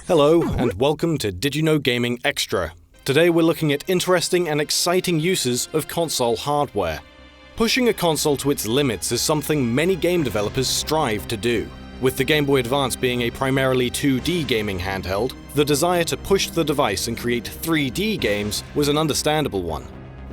Hello, and welcome to Did You Know Gaming Extra. Today we're looking at interesting and exciting uses of console hardware. Pushing a console to its limits is something many game developers strive to do. With the Game Boy Advance being a primarily 2D gaming handheld, the desire to push the device and create 3D games was an understandable one.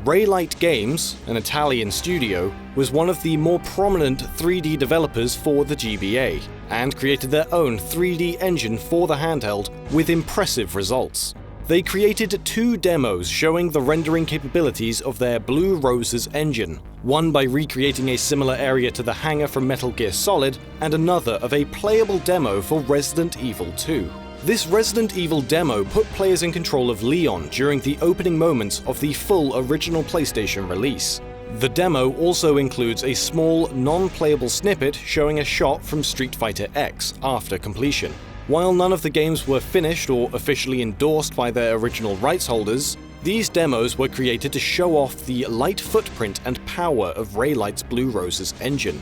Raylight Games, an Italian studio, was one of the more prominent 3D developers for the GBA, and created their own 3D engine for the handheld with impressive results. They created 2 demos showing the rendering capabilities of their Blue Roses engine, one by recreating a similar area to the hangar from Metal Gear Solid, and another of a playable demo for Resident Evil 2. This Resident Evil demo put players in control of Leon during the opening moments of the full original PlayStation release. The demo also includes a small, non-playable snippet showing a shot from Street Fighter X after completion. While none of the games were finished or officially endorsed by their original rights holders, these demos were created to show off the light footprint and power of Raylight's Blue Roses engine.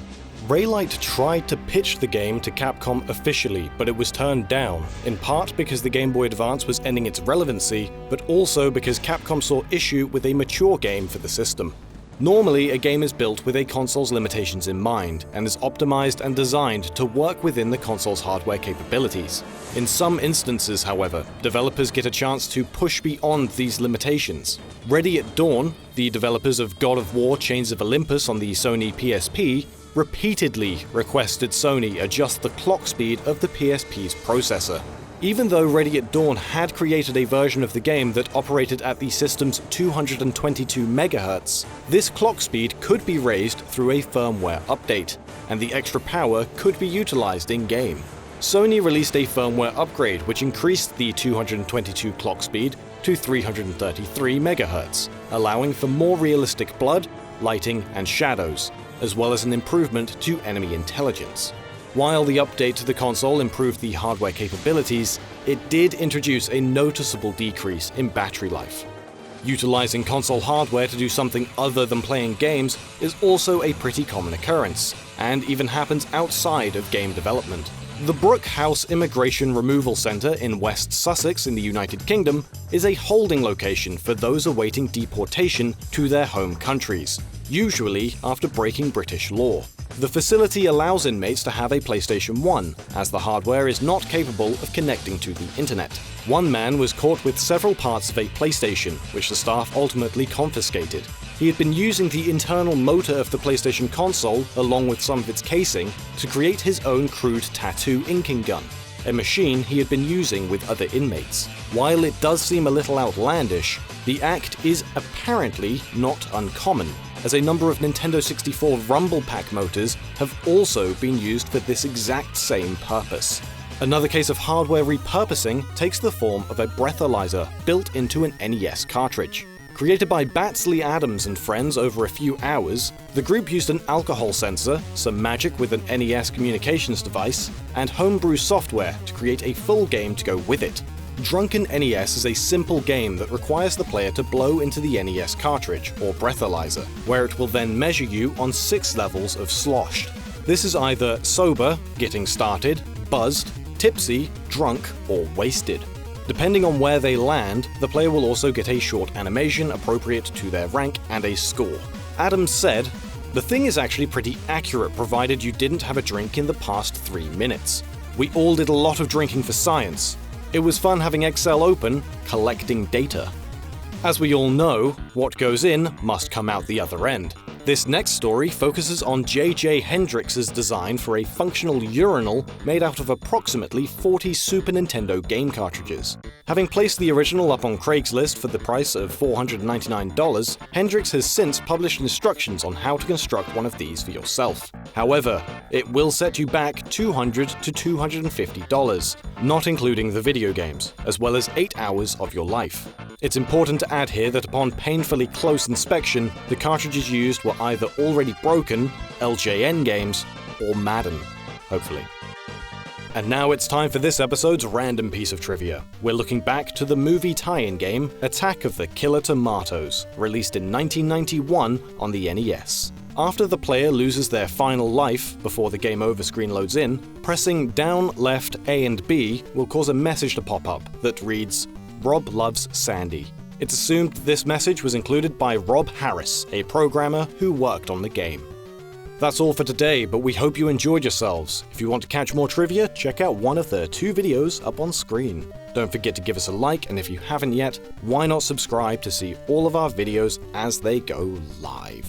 Raylight tried to pitch the game to Capcom officially, but it was turned down, in part because the Game Boy Advance was ending its relevancy, but also because Capcom saw issue with a mature game for the system. Normally, a game is built with a console's limitations in mind, and is optimized and designed to work within the console's hardware capabilities. In some instances, however, developers get a chance to push beyond these limitations. Ready at Dawn, the developers of God of War Chains of Olympus on the Sony PSP, repeatedly requested Sony adjust the clock speed of the PSP's processor. Even though Ready at Dawn had created a version of the game that operated at the system's 222 MHz, this clock speed could be raised through a firmware update, and the extra power could be utilized in-game. Sony released a firmware upgrade which increased the 222 clock speed to 333 MHz, allowing for more realistic blood, lighting, and shadows, as well as an improvement to enemy intelligence. While the update to the console improved the hardware capabilities, it did introduce a noticeable decrease in battery life. Utilizing console hardware to do something other than playing games is also a pretty common occurrence, and even happens outside of game development. The Brook House Immigration Removal Centre in West Sussex in the United Kingdom is a holding location for those awaiting deportation to their home countries, usually after breaking British law. The facility allows inmates to have a PlayStation 1, as the hardware is not capable of connecting to the internet. One man was caught with several parts of a PlayStation, which the staff ultimately confiscated. He had been using the internal motor of the PlayStation console, along with some of its casing, to create his own crude tattoo inking gun, a machine he had been using with other inmates. While it does seem a little outlandish, the act is apparently not uncommon, as a number of Nintendo 64 Rumble Pack motors have also been used for this exact same purpose. Another case of hardware repurposing takes the form of a breathalyzer built into an NES cartridge. Created by Batsley Adams and friends over a few hours, the group used an alcohol sensor, some magic with an NES communications device, and homebrew software to create a full game to go with it. Drunken NES is a simple game that requires the player to blow into the NES cartridge, or breathalyzer, where it will then measure you on 6 levels of sloshed. This is either sober, getting started, buzzed, tipsy, drunk, or wasted. Depending on where they land, the player will also get a short animation appropriate to their rank and a score. Adams said, "The thing is actually pretty accurate provided you didn't have a drink in the past 3 minutes. We all did a lot of drinking for science. It was fun having Excel open, collecting data." As we all know, what goes in must come out the other end. This next story focuses on J.J. Hendrix's design for a functional urinal made out of approximately 40 Super Nintendo game cartridges. Having placed the original up on Craigslist for the price of $499, Hendrix has since published instructions on how to construct one of these for yourself. However, it will set you back $200 to $250, not including the video games, as well as 8 hours of your life. It's important to add here that upon painfully close inspection, the cartridges used were either already broken, LJN games, or Madden, hopefully. And now it's time for this episode's random piece of trivia. We're looking back to the movie tie-in game Attack of the Killer Tomatoes, released in 1991 on the NES. After the player loses their final life before the game over screen loads in, pressing down, left, A and B will cause a message to pop up that reads, "Rob loves Sandy." It's assumed this message was included by Rob Harris, a programmer who worked on the game. That's all for today, but we hope you enjoyed yourselves. If you want to catch more trivia, check out one of the 2 videos up on screen. Don't forget to give us a like, and if you haven't yet, why not subscribe to see all of our videos as they go live.